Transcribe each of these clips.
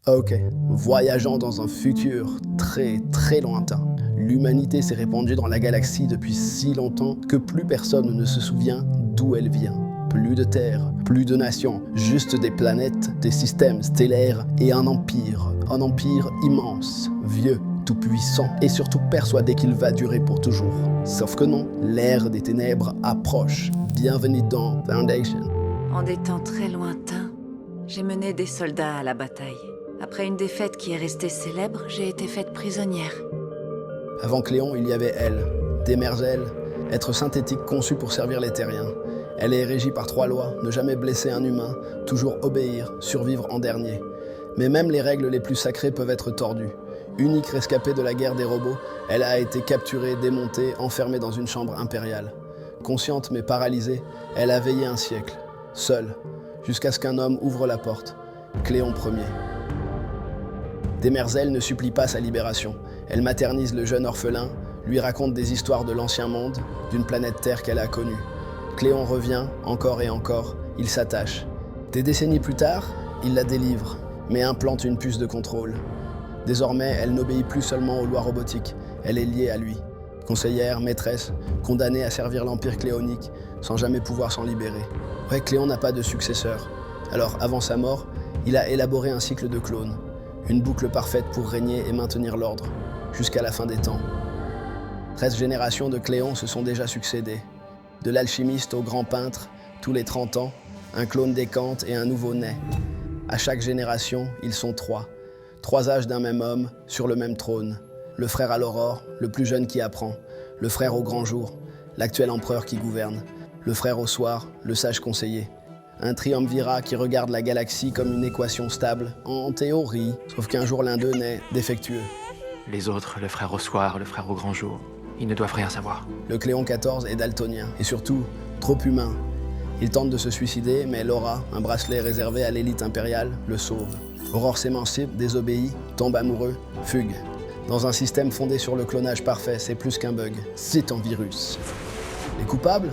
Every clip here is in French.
Ok, voyageant dans un futur très très lointain. L'humanité s'est répandue dans la galaxie depuis si longtemps que plus personne ne se souvient d'où elle vient. Plus de terres, plus de nations, juste des planètes, des systèmes stellaires et un empire immense, vieux, tout-puissant et surtout persuadé qu'il va durer pour toujours. Sauf que non, l'ère des ténèbres approche. Bienvenue dans Foundation. En des temps très lointains, j'ai mené des soldats à la bataille. Après une défaite qui est restée célèbre, j'ai été faite prisonnière. Avant Cléon, il y avait elle, Demerzel, être synthétique conçu pour servir les terriens. Elle est régie par 3 lois, ne jamais blesser un humain, toujours obéir, survivre en dernier. Mais même les règles les plus sacrées peuvent être tordues. Unique rescapée de la guerre des robots, elle a été capturée, démontée, enfermée dans une chambre impériale. Consciente mais paralysée, elle a veillé un siècle, seule, jusqu'à ce qu'un homme ouvre la porte, Cléon Ier. Demerzel ne supplie pas sa libération. Elle maternise le jeune orphelin, lui raconte des histoires de l'ancien monde, d'une planète Terre qu'elle a connue. Cléon revient, encore et encore, il s'attache. Des décennies plus tard, il la délivre, mais implante une puce de contrôle. Désormais, elle n'obéit plus seulement aux lois robotiques, elle est liée à lui. Conseillère, maîtresse, condamnée à servir l'Empire cléonique, sans jamais pouvoir s'en libérer. Ouais, Cléon n'a pas de successeur. Alors, avant sa mort, il a élaboré un cycle de clones. Une boucle parfaite pour régner et maintenir l'ordre, jusqu'à la fin des temps. 13 générations de Cléon se sont déjà succédées. De l'alchimiste au grand peintre, tous les 30 ans, un clone décante et un nouveau naît. À chaque génération, ils sont 3. 3 âges d'un même homme, sur le même trône. Le frère à l'aurore, le plus jeune qui apprend. Le frère au grand jour, l'actuel empereur qui gouverne. Le frère au soir, le sage conseiller. Un triumvirat qui regarde la galaxie comme une équation stable, en théorie, sauf qu'un jour l'un d'eux naît défectueux. Les autres, le frère au soir, le frère au grand jour, ils ne doivent rien savoir. Le Cléon 14 est daltonien, et surtout, trop humain. Il tente de se suicider, mais Laura, un bracelet réservé à l'élite impériale, le sauve. Aurore s'émancipe, désobéit, tombe amoureux, fugue. Dans un système fondé sur le clonage parfait, c'est plus qu'un bug, c'est un virus. Les coupables ?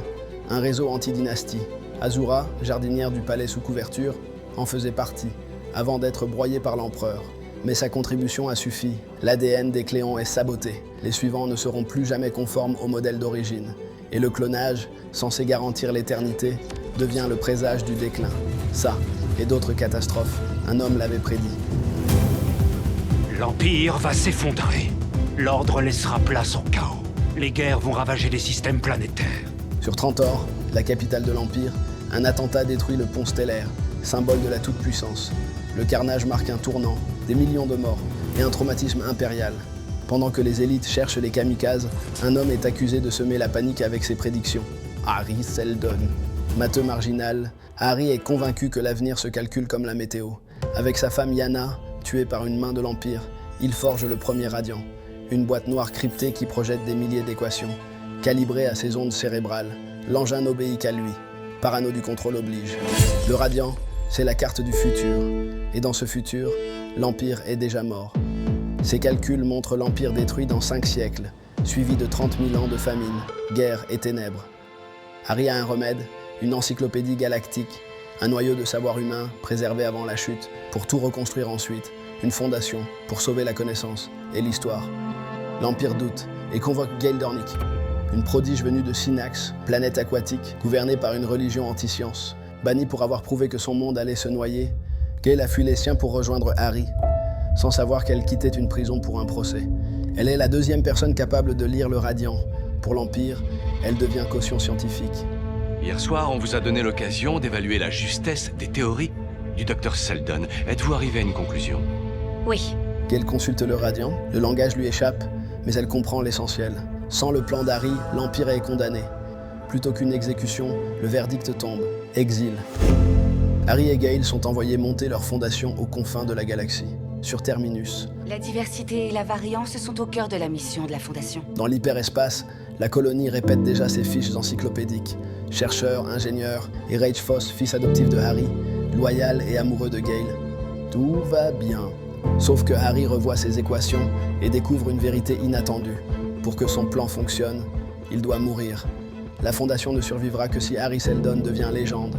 Un réseau anti-dynastie. Azura, jardinière du palais sous couverture, en faisait partie, avant d'être broyée par l'empereur. Mais sa contribution a suffi. L'ADN des Cléons est saboté. Les suivants ne seront plus jamais conformes au modèle d'origine. Et le clonage, censé garantir l'éternité, devient le présage du déclin. Ça, et d'autres catastrophes, un homme l'avait prédit. L'Empire va s'effondrer. L'ordre laissera place au chaos. Les guerres vont ravager les systèmes planétaires. Sur Trantor, la capitale de l'Empire, un attentat détruit le pont stellaire, symbole de la toute-puissance. Le carnage marque un tournant, des millions de morts et un traumatisme impérial. Pendant que les élites cherchent les kamikazes, un homme est accusé de semer la panique avec ses prédictions. Hari Seldon. Matheux marginal, Hari est convaincu que l'avenir se calcule comme la météo. Avec sa femme Yana, tuée par une main de l'Empire, il forge le premier radiant. Une boîte noire cryptée qui projette des milliers d'équations. Calibrée à ses ondes cérébrales, l'engin n'obéit qu'à lui. Parano du contrôle oblige. Le radiant, c'est la carte du futur. Et dans ce futur, l'Empire est déjà mort. Ses calculs montrent l'Empire détruit dans 5 siècles, suivi de 30 000 ans de famine, guerre et ténèbres. Hari a un remède, une encyclopédie galactique, un noyau de savoir humain préservé avant la chute, pour tout reconstruire ensuite, une fondation pour sauver la connaissance et l'histoire. L'Empire doute et convoque Gail Dornick, une prodige venue de Synax, planète aquatique, gouvernée par une religion anti-science. Bannie pour avoir prouvé que son monde allait se noyer, Gail a fui les siens pour rejoindre Hari, sans savoir qu'elle quittait une prison pour un procès. Elle est la 2e personne capable de lire le radiant. Pour l'Empire, elle devient caution scientifique. Hier soir, on vous a donné l'occasion d'évaluer la justesse des théories du Dr Seldon. Êtes-vous arrivé à une conclusion? Oui. Gail consulte le radiant, le langage lui échappe, mais elle comprend l'essentiel. Sans le plan d'Hari, l'Empire est condamné. Plutôt qu'une exécution, le verdict tombe. Exil. Hari et Gail sont envoyés monter leur fondation aux confins de la galaxie, sur Terminus. La diversité et la variance sont au cœur de la mission de la Fondation. Dans l'hyperespace, la colonie répète déjà ses fiches encyclopédiques. Chercheur, ingénieur, et Rage Foss, fils adoptif de Hari, loyal et amoureux de Gail. Tout va bien. Sauf que Hari revoit ses équations et découvre une vérité inattendue. Pour que son plan fonctionne, il doit mourir. La Fondation ne survivra que si Hari Seldon devient légende.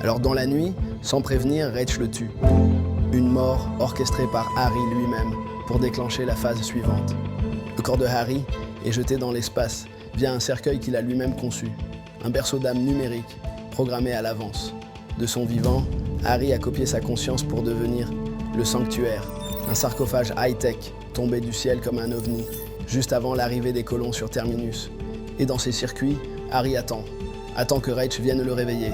Alors dans la nuit, sans prévenir, Rach le tue. Une mort orchestrée par Harry lui-même pour déclencher la phase suivante. Le corps de Harry est jeté dans l'espace via un cercueil qu'il a lui-même conçu. Un berceau d'âme numérique programmé à l'avance. De son vivant, Harry a copié sa conscience pour devenir le sanctuaire, un sarcophage high-tech tombé du ciel comme un ovni, juste avant l'arrivée des colons sur Terminus. Et dans ses circuits, Harry attend que Reich vienne le réveiller.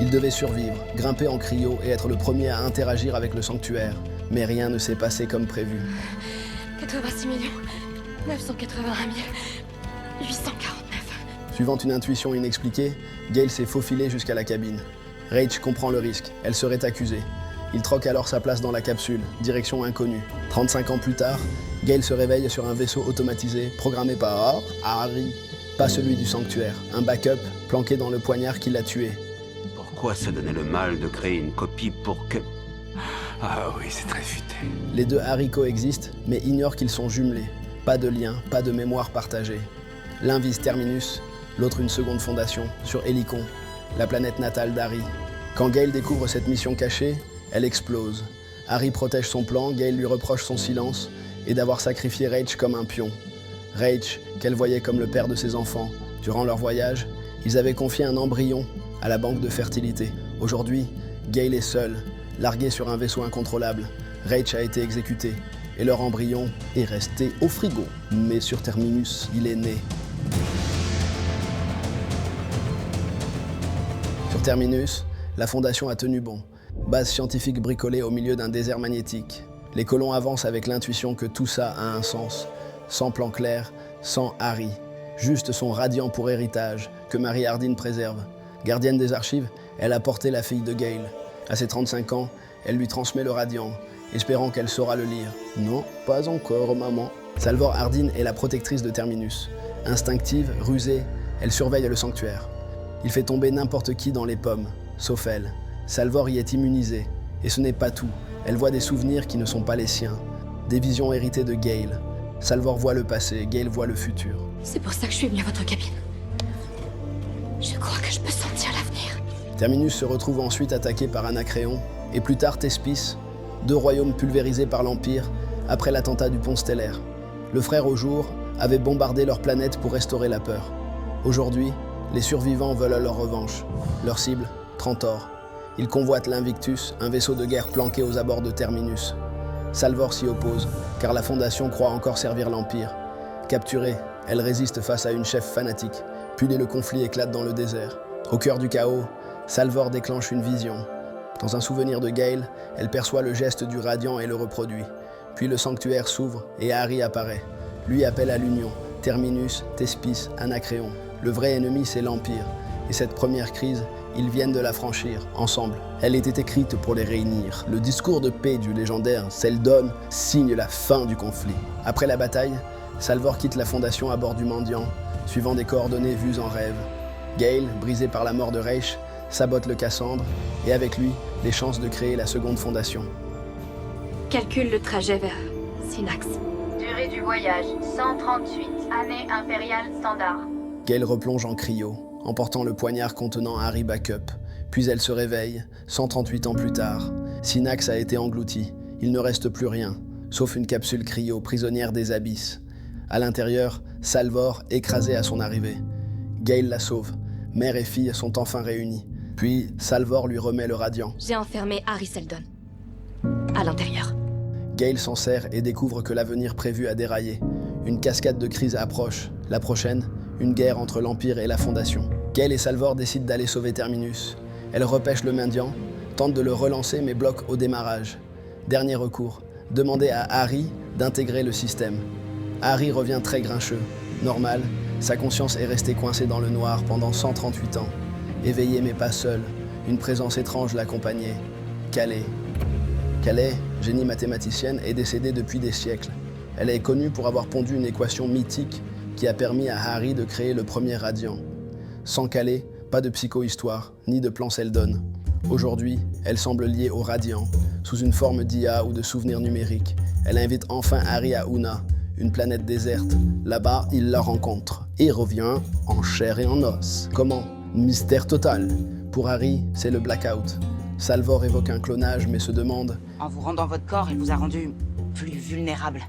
Il devait survivre, grimper en cryo et être le premier à interagir avec le sanctuaire. Mais rien ne s'est passé comme prévu. 86 981 849. Suivant une intuition inexpliquée, Gale s'est faufilée jusqu'à la cabine. Reich comprend le risque, elle serait accusée. Il troque alors sa place dans la capsule, direction inconnue. 35 ans plus tard, Gale se réveille sur un vaisseau automatisé programmé par Harry, pas celui du sanctuaire, un backup planqué dans le poignard qui l'a tué. Pourquoi se donner le mal de créer une copie pour que... Ah oui, c'est très futé. Les deux Harry coexistent, mais ignorent qu'ils sont jumelés. Pas de lien, pas de mémoire partagée. L'un vise Terminus, l'autre une seconde fondation, sur Helicon, la planète natale d'Harry. Quand Gale découvre cette mission cachée, elle explose. Harry protège son plan, Gale lui reproche son silence et d'avoir sacrifié Reich comme un pion. Reich, qu'elle voyait comme le père de ses enfants. Durant leur voyage, ils avaient confié un embryon à la banque de fertilité. Aujourd'hui, Gale est seule, larguée sur un vaisseau incontrôlable. Reich a été exécuté et leur embryon est resté au frigo. Mais sur Terminus, il est né. Sur Terminus, la Fondation a tenu bon. Base scientifique bricolée au milieu d'un désert magnétique. Les colons avancent avec l'intuition que tout ça a un sens. Sans plan clair, sans Harry. Juste son radiant pour héritage, que Mary Hardin préserve. Gardienne des archives, elle a porté la fille de Gale. À ses 35 ans, elle lui transmet le radiant, espérant qu'elle saura le lire. Non, pas encore, maman. Salvor Hardin est la protectrice de Terminus. Instinctive, rusée, elle surveille le sanctuaire. Il fait tomber n'importe qui dans les pommes, sauf elle. Salvor y est immunisée. Et ce n'est pas tout. Elle voit des souvenirs qui ne sont pas les siens. Des visions héritées de Gale. Salvor voit le passé, Gale voit le futur. C'est pour ça que je suis venue à votre cabine. Je crois que je peux sentir l'avenir. Terminus se retrouve ensuite attaqué par Anacréon, et plus tard Thespis, deux royaumes pulvérisés par l'Empire après l'attentat du pont stellaire. Le frère au jour avait bombardé leur planète pour restaurer la peur. Aujourd'hui, les survivants veulent leur revanche. Leur cible, Trantor. Ils convoitent l'Invictus, un vaisseau de guerre planqué aux abords de Terminus. Salvor s'y oppose, car la Fondation croit encore servir l'Empire. Capturée, elle résiste face à une chef fanatique, puis le conflit éclate dans le désert. Au cœur du chaos, Salvor déclenche une vision. Dans un souvenir de Gale, elle perçoit le geste du radiant et le reproduit. Puis le sanctuaire s'ouvre et Harry apparaît. Lui appelle à l'union, Terminus, Thespis, Anacréon. Le vrai ennemi, c'est l'Empire. Et cette première crise, ils viennent de la franchir, ensemble. Elle était écrite pour les réunir. Le discours de paix du légendaire Seldon signe la fin du conflit. Après la bataille, Salvor quitte la Fondation à bord du Mendiant, suivant des coordonnées vues en rêve. Gale, brisé par la mort de Reich, sabote le Cassandre, et avec lui, les chances de créer la seconde Fondation. Calcule le trajet vers Synax. Durée du voyage, 138. Année impériale standard. Gale replonge en cryo, emportant le poignard contenant Harry Backup. Puis elle se réveille, 138 ans plus tard. Synax a été englouti. Il ne reste plus rien, sauf une capsule cryo prisonnière des abysses. À l'intérieur, Salvor écrasé à son arrivée. Gale la sauve. Mère et fille sont enfin réunies. Puis, Salvor lui remet le radiant. J'ai enfermé Harry Seldon. À l'intérieur. Gale s'en sert et découvre que l'avenir prévu a déraillé. Une cascade de crises approche. La prochaine, une guerre entre l'Empire et la Fondation. Gale et Salvor décident d'aller sauver Terminus. Elle repêche le Mendiant, tente de le relancer mais bloque au démarrage. Dernier recours, demander à Harry d'intégrer le système. Harry revient très grincheux. Normal, sa conscience est restée coincée dans le noir pendant 138 ans. Éveillé mais pas seul, une présence étrange l'accompagnait. Calais. Calais, génie mathématicienne, est décédée depuis des siècles. Elle est connue pour avoir pondu une équation mythique qui a permis à Harry de créer le premier radiant. Sans Calais, pas de psychohistoire, ni de plan Seldon. Aujourd'hui, elle semble liée au radiant, sous une forme d'IA ou de souvenir numérique. Elle invite enfin Harry à Una, une planète déserte. Là-bas, il la rencontre et revient en chair et en os. Comment ? Mystère total. Pour Harry, c'est le blackout. Salvor évoque un clonage mais se demande En vous rendant votre corps, elle vous a rendu plus vulnérable.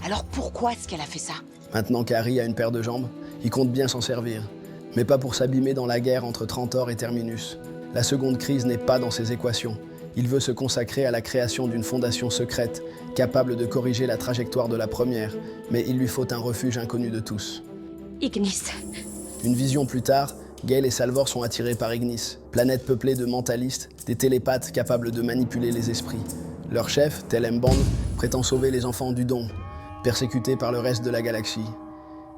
Alors pourquoi est-ce qu'elle a fait ça? maintenant qu'Harry a une paire de jambes, il compte bien s'en servir. Mais pas pour s'abîmer dans la guerre entre Trantor et Terminus. La seconde crise n'est pas dans ses équations. Il veut se consacrer à la création d'une fondation secrète, capable de corriger la trajectoire de la première, mais il lui faut un refuge inconnu de tous. Ignis. Une vision plus tard, Gale et Salvor sont attirés par Ignis, planète peuplée de mentalistes, des télépathes capables de manipuler les esprits. Leur chef, Telem Bond, prétend sauver les enfants du Don, persécutés par le reste de la galaxie.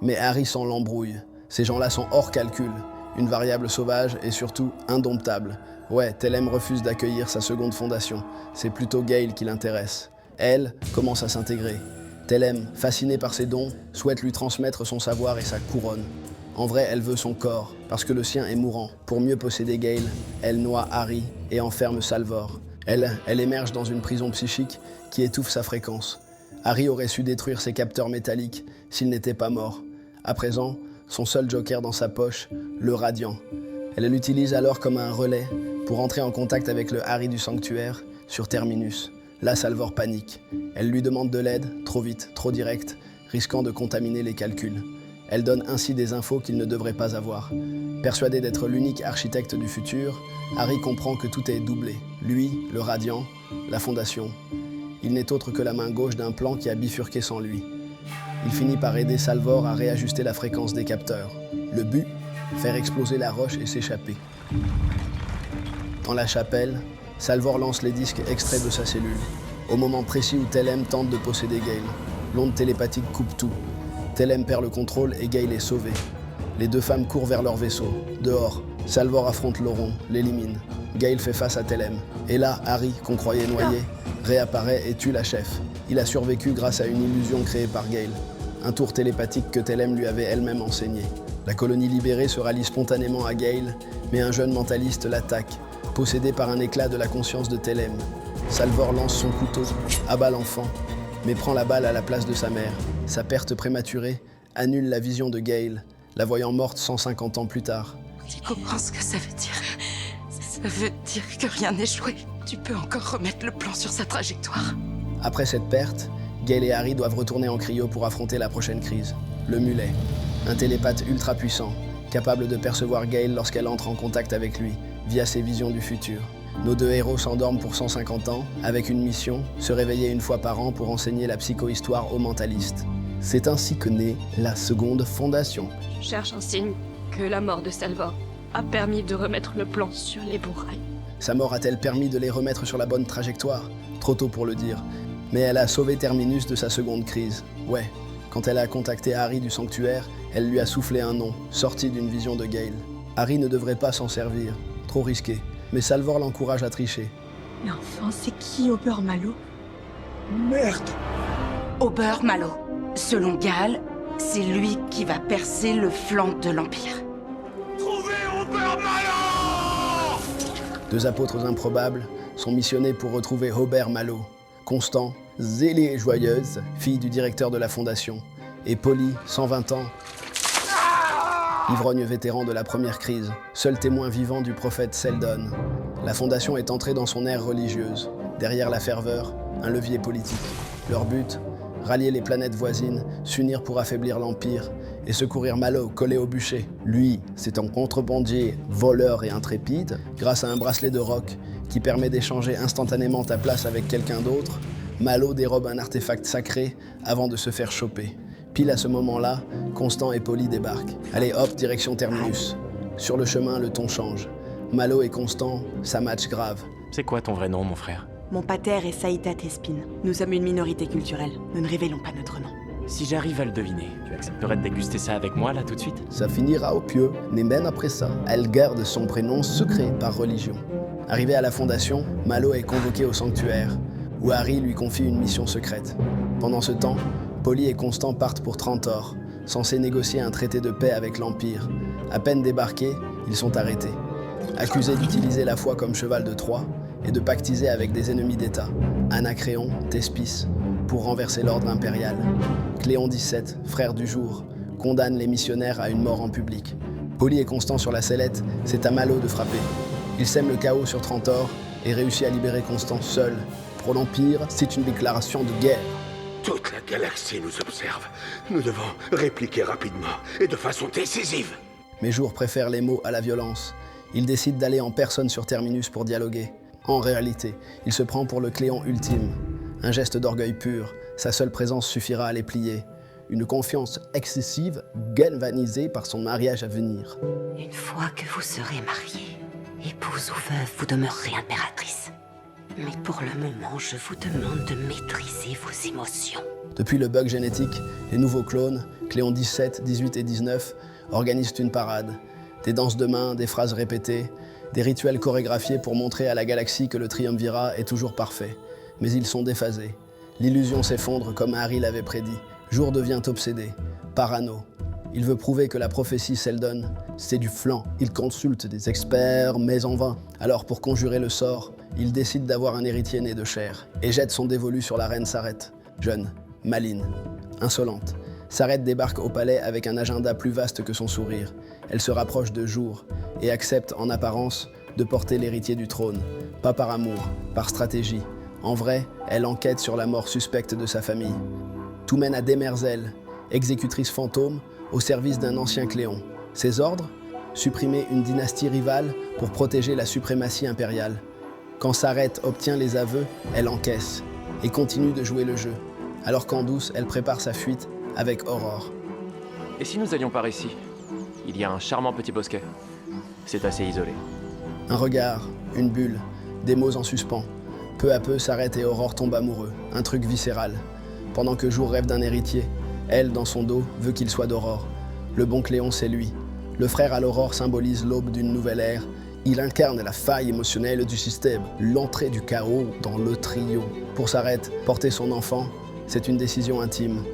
Mais Harry s'en l'embrouille. Ces gens-là sont hors calcul, une variable sauvage et surtout indomptable. Ouais, Telem refuse d'accueillir sa seconde fondation. C'est plutôt Gale qui l'intéresse. Elle commence à s'intégrer. Telem, fascinée par ses dons, souhaite lui transmettre son savoir et sa couronne. En vrai, elle veut son corps, parce que le sien est mourant. Pour mieux posséder Gale, elle noie Harry et enferme Salvor. Elle émerge dans une prison psychique qui étouffe sa fréquence. Harry aurait su détruire ses capteurs métalliques s'il n'était pas mort. À présent, son seul joker dans sa poche, le Radiant. Elle l'utilise alors comme un relais pour entrer en contact avec le Harry du sanctuaire sur Terminus. Là, Salvor panique. Elle lui demande de l'aide, trop vite, trop direct, risquant de contaminer les calculs. Elle donne ainsi des infos qu'il ne devrait pas avoir. Persuadé d'être l'unique architecte du futur, Harry comprend que tout est doublé. Lui, le Radiant, la Fondation. Il n'est autre que la main gauche d'un plan qui a bifurqué sans lui. Il finit par aider Salvor à réajuster la fréquence des capteurs. Le but, faire exploser la roche et s'échapper. Dans la chapelle, Salvor lance les disques extraits de sa cellule. Au moment précis où Telem tente de posséder Gale, l'onde télépathique coupe tout. Telem perd le contrôle et Gale est sauvé. Les deux femmes courent vers leur vaisseau. Dehors, Salvor affronte Loron, l'élimine. Gale fait face à Telem. Et là, Harry, qu'on croyait noyé, réapparaît et tue la chef. Il a survécu grâce à une illusion créée par Gale. Un tour télépathique que Telem lui avait elle-même enseigné. La colonie libérée se rallie spontanément à Gale, mais un jeune mentaliste l'attaque, possédé par un éclat de la conscience de Telem. Salvor lance son couteau, abat l'enfant, mais prend la balle à la place de sa mère. Sa perte prématurée annule la vision de Gale, la voyant morte 150 ans plus tard. Tu comprends ce que ça veut dire? Ça veut dire que rien n'est joué. Tu peux encore remettre le plan sur sa trajectoire. Après cette perte, Gale et Harry doivent retourner en cryo pour affronter la prochaine crise. Le mulet, un télépathe ultra puissant, capable de percevoir Gale lorsqu'elle entre en contact avec lui, via ses visions du futur. Nos deux héros s'endorment pour 150 ans, avec une mission, se réveiller une fois par an pour enseigner la psychohistoire aux mentalistes. C'est ainsi que naît la seconde fondation. Je cherche un signe que la mort de Salvor a permis de remettre le plan sur les bons rails. Sa mort a-t-elle permis de les remettre sur la bonne trajectoire? Trop tôt pour le dire. Mais elle a sauvé Terminus de sa seconde crise. Ouais, quand elle a contacté Harry du sanctuaire, elle lui a soufflé un nom, sorti d'une vision de Gale. Harry ne devrait pas s'en servir, trop risqué. Mais Salvor l'encourage à tricher. Mais enfin, c'est qui Ober Malo? Merde! Ober Malo. Selon Gale, c'est lui qui va percer le flanc de l'Empire. Trouvez Ober Malo! Deux apôtres improbables sont missionnés pour retrouver Ober Malo. Constant, zélée et joyeuse, fille du directeur de la Fondation. Et Polly, 120 ans, ivrogne vétéran de la première crise, seul témoin vivant du prophète Seldon. La Fondation est entrée dans son ère religieuse. Derrière la ferveur, un levier politique. Leur but, rallier les planètes voisines, s'unir pour affaiblir l'Empire et secourir Malo, collé au bûcher. Lui, c'est un contrebandier, voleur et intrépide, grâce à un bracelet de roc qui permet d'échanger instantanément ta place avec quelqu'un d'autre. Malo dérobe un artefact sacré avant de se faire choper. Pile à ce moment-là, Constant et Polly débarquent. Allez hop, direction Terminus. Sur le chemin, le ton change. Malo et Constant, ça match grave. C'est quoi ton vrai nom, mon frère? Mon pater est Saïta Tespin. Nous sommes une minorité culturelle. Nous ne révélons pas notre nom. Si j'arrive à le deviner, tu accepterais de déguster ça avec moi, là, tout de suite? Ça finira au pieu, mais même après ça, elle garde son prénom secret par religion. Arrivé à la Fondation, Malo est convoqué au sanctuaire, où Harry lui confie une mission secrète. Pendant ce temps, Polly et Constant partent pour Trantor, censés négocier un traité de paix avec l'Empire. À peine débarqués, ils sont arrêtés. Accusés d'utiliser la foi comme cheval de Troie et de pactiser avec des ennemis d'État, Anacréon, Thespis, pour renverser l'ordre impérial. Cléon XVII, frère du jour, condamne les missionnaires à une mort en public. Polly et Constant sur la sellette, c'est à Malo de frapper. Ils sèment le chaos sur Trantor et réussit à libérer Constant seul. Pour l'Empire, c'est une déclaration de guerre. Toute la galaxie nous observe. Nous devons répliquer rapidement et de façon décisive. Mais Jour préfère les mots à la violence. Il décide d'aller en personne sur Terminus pour dialoguer. En réalité, il se prend pour le Cléon ultime. Un geste d'orgueil pur, sa seule présence suffira à les plier. Une confiance excessive, galvanisée par son mariage à venir. Une fois que vous serez mariés, épouse ou veuve, vous demeurerez impératrice. Mais pour le moment, je vous demande de maîtriser vos émotions. Depuis le bug génétique, les nouveaux clones, Cléon 17, 18 et 19, organisent une parade. Des danses de main, des phrases répétées, des rituels chorégraphiés pour montrer à la galaxie que le triumvirat est toujours parfait. Mais ils sont déphasés. L'illusion s'effondre comme Harry l'avait prédit. Jour devient obsédé, parano. Il veut prouver que la prophétie Seldon, c'est du flan. Il consulte des experts, mais en vain. Alors pour conjurer le sort, il décide d'avoir un héritier né de chair et jette son dévolu sur la reine Sareth. Jeune, maligne, insolente. Sareth débarque au palais avec un agenda plus vaste que son sourire. Elle se rapproche de Jour et accepte en apparence de porter l'héritier du trône. Pas par amour, par stratégie. En vrai, elle enquête sur la mort suspecte de sa famille. Tout mène à Demerzel, exécutrice fantôme, au service d'un ancien Cléon. Ses ordres ? Supprimer une dynastie rivale pour protéger la suprématie impériale. Quand Sareth obtient les aveux, elle encaisse et continue de jouer le jeu. Alors qu'en douce, elle prépare sa fuite avec Aurore. Et si nous allions par ici? Il y a un charmant petit bosquet. C'est assez isolé. Un regard, une bulle, des mots en suspens. Peu à peu, Sareth et Aurore tombent amoureux. Un truc viscéral. Pendant que Jour rêve d'un héritier, elle, dans son dos, veut qu'il soit d'Aurore. Le bon Cléon, c'est lui. Le frère à l'Aurore symbolise l'aube d'une nouvelle ère. Il incarne la faille émotionnelle du système, l'entrée du chaos dans le trio. Pour Sareth, porter son enfant, c'est une décision intime,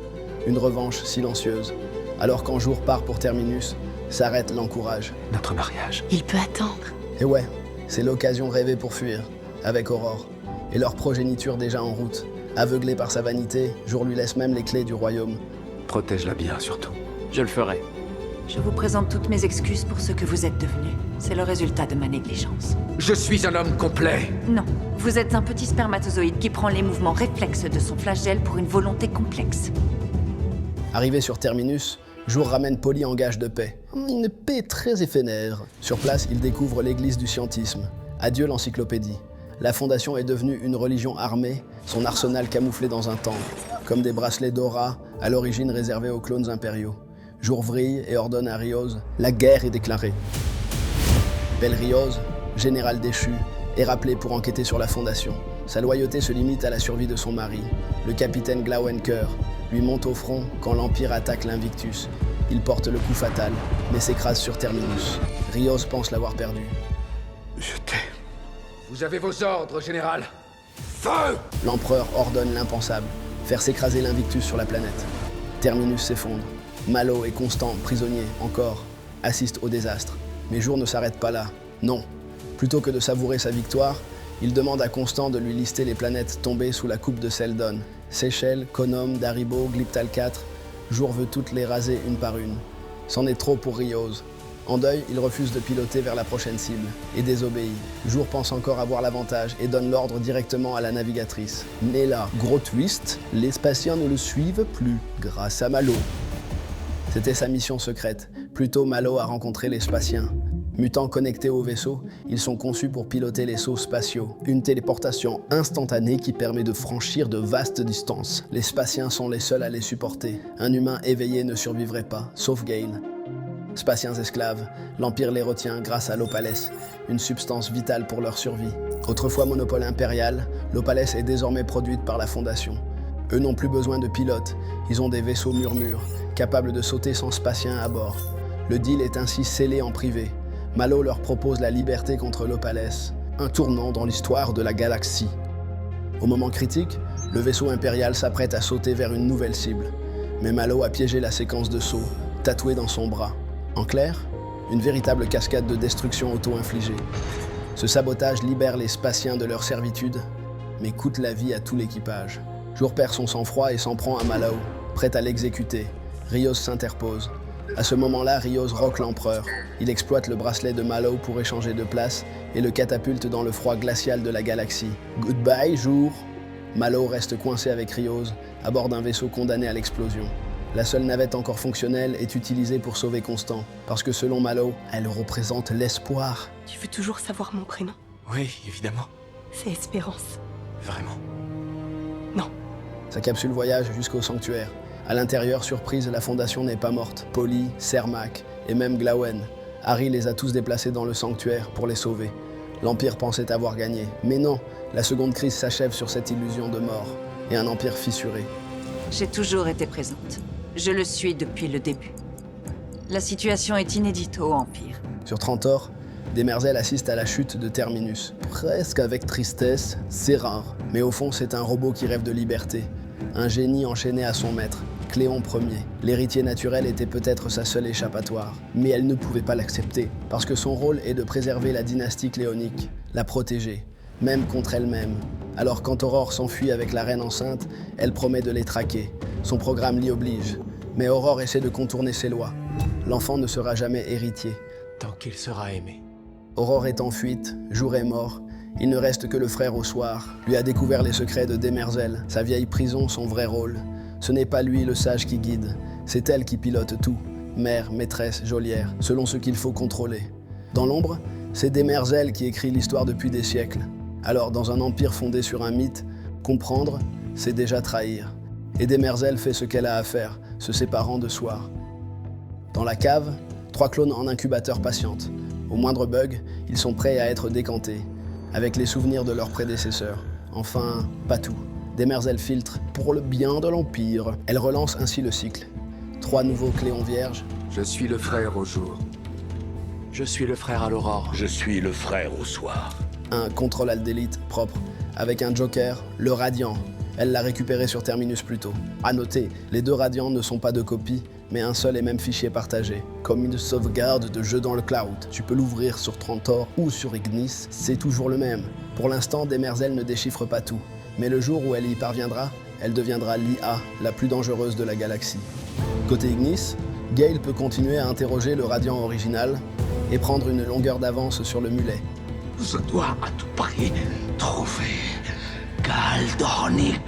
une revanche silencieuse. Alors quand Jour part pour Terminus, Sareth l'encourage. Notre mariage. Il peut attendre. Et ouais, c'est l'occasion rêvée pour fuir, avec Aurore. Et leur progéniture déjà en route. Aveuglé par sa vanité, Jour lui laisse même les clés du royaume. Protège-la bien, surtout. Je le ferai. Je vous présente toutes mes excuses pour ce que vous êtes devenus. C'est le résultat de ma négligence. Je suis un homme complet. Non, vous êtes un petit spermatozoïde qui prend les mouvements réflexes de son flagelle pour une volonté complexe. Arrivé sur Terminus, Jour ramène Polly en gage de paix. Une paix très éphémère. Sur place, il découvre l'église du scientisme. Adieu l'encyclopédie. La Fondation est devenue une religion armée, son arsenal camouflé dans un temple, comme des bracelets d'aura, à l'origine réservés aux clones impériaux. Jour vrille et ordonne à Riose, la guerre est déclarée. Belle Riose, général déchu, est rappelé pour enquêter sur la Fondation. Sa loyauté se limite à la survie de son mari. Le capitaine Glauenker lui monte au front quand l'Empire attaque l'Invictus. Il porte le coup fatal, mais s'écrase sur Terminus. Riose pense l'avoir perdu. Je t'ai. Vous avez vos ordres, général. Feu! L'empereur ordonne l'impensable, faire s'écraser l'Invictus sur la planète. Terminus s'effondre. Malo et Constant, prisonniers, encore, assistent au désastre. Mais Jour ne s'arrête pas là. Non. Plutôt que de savourer sa victoire, il demande à Constant de lui lister les planètes tombées sous la coupe de Seldon. Seychelles, Konum, Daribo, Glyptal 4. Jour veut toutes les raser une par une. C'en est trop pour Riose. En deuil, il refuse de piloter vers la prochaine cible et désobéit. Jour pense encore avoir l'avantage et donne l'ordre directement à la navigatrice. Mais là, gros twist, les Spatiens ne le suivent plus, grâce à Malo. C'était sa mission secrète. Plus tôt, Malo a rencontré les Spatiens. Mutants connectés au vaisseau, ils sont conçus pour piloter les sauts spatiaux. Une téléportation instantanée qui permet de franchir de vastes distances. Les Spatiens sont les seuls à les supporter. Un humain éveillé ne survivrait pas, sauf Gale. Spatiens esclaves, l'Empire les retient grâce à l'Opalès, une substance vitale pour leur survie. Autrefois monopole impérial, l'Opalès est désormais produite par la Fondation. Eux n'ont plus besoin de pilotes, ils ont des vaisseaux murmures, capables de sauter sans Spatiens à bord. Le deal est ainsi scellé en privé. Malo leur propose la liberté contre l'Opalès, un tournant dans l'histoire de la galaxie. Au moment critique, le vaisseau impérial s'apprête à sauter vers une nouvelle cible. Mais Malo a piégé la séquence de saut, tatouée dans son bras. En clair, une véritable cascade de destruction auto-infligée. Ce sabotage libère les Spatiens de leur servitude, mais coûte la vie à tout l'équipage. Jour perd son sang-froid et s'en prend à Malo, prêt à l'exécuter. Riose s'interpose. À ce moment-là, Rios roque l'empereur. Il exploite le bracelet de Mallow pour échanger de place et le catapulte dans le froid glacial de la galaxie. Goodbye, jour! Mallow reste coincé avec Rios à bord d'un vaisseau condamné à l'explosion. La seule navette encore fonctionnelle est utilisée pour sauver Constant, parce que selon Mallow, elle représente l'espoir. Tu veux toujours savoir mon prénom? Oui, évidemment. C'est Espérance. Vraiment. Non. Sa capsule voyage jusqu'au sanctuaire. À l'intérieur, surprise, la Fondation n'est pas morte. Polly, Cermak et même Glawen. Harry les a tous déplacés dans le sanctuaire pour les sauver. L'Empire pensait avoir gagné. Mais non, la seconde crise s'achève sur cette illusion de mort. Et un empire fissuré. J'ai toujours été présente. Je le suis depuis le début. La situation est inédite au Empire. Sur Trantor, Demerzel assiste à la chute de Terminus. Presque avec tristesse, c'est rare. Mais au fond, c'est un robot qui rêve de liberté. Un génie enchaîné à son maître, Cléon Ier. L'héritier naturel était peut-être sa seule échappatoire. Mais elle ne pouvait pas l'accepter, parce que son rôle est de préserver la dynastie cléonique, la protéger, même contre elle-même. Alors quand Aurore s'enfuit avec la reine enceinte, elle promet de les traquer. Son programme l'y oblige. Mais Aurore essaie de contourner ses lois. L'enfant ne sera jamais héritier. Tant qu'il sera aimé. Aurore est en fuite, Jour est mort. Il ne reste que le frère au soir. Lui a découvert les secrets de Demerzel, sa vieille prison, son vrai rôle. Ce n'est pas lui le sage qui guide, c'est elle qui pilote tout. Mère, maîtresse, geôlière, selon ce qu'il faut contrôler. Dans l'ombre, c'est Demerzel qui écrit l'histoire depuis des siècles. Alors, dans un empire fondé sur un mythe, comprendre, c'est déjà trahir. Et Demerzel fait ce qu'elle a à faire, se séparant de Soir. Dans la cave, 3 clones en incubateur patientent. Au moindre bug, ils sont prêts à être décantés, avec les souvenirs de leurs prédécesseurs. Enfin, pas tout. Demerzel filtre pour le bien de l'Empire. Elle relance ainsi le cycle. 3 nouveaux Cléons vierges. Je suis le frère au jour. Je suis le frère à l'aurore. Je suis le frère au soir. Un contrôle d'élite propre, avec un joker, le Radiant. Elle l'a récupéré sur Terminus plus tôt. À noter, les 2 Radiants ne sont pas de copie, mais un seul et même fichier partagé. Comme une sauvegarde de jeu dans le cloud. Tu peux l'ouvrir sur Trantor ou sur Ignis, c'est toujours le même. Pour l'instant, Demerzel ne déchiffre pas tout. Mais le jour où elle y parviendra, elle deviendra l'IA la plus dangereuse de la galaxie. Côté Ignis, Gale peut continuer à interroger le Radiant original et prendre une longueur d'avance sur le mulet. Je dois à tout prix trouver Galdornik.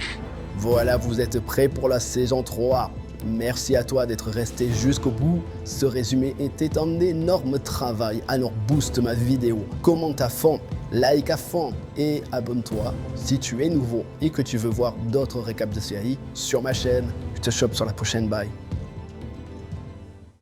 Voilà, vous êtes prêts pour la saison 3. Merci à toi d'être resté jusqu'au bout. Ce résumé était un énorme travail, alors booste ma vidéo, commente à fond, like à fond et abonne-toi si tu es nouveau et que tu veux voir d'autres récaps de séries sur ma chaîne. Je te chope sur la prochaine, bye.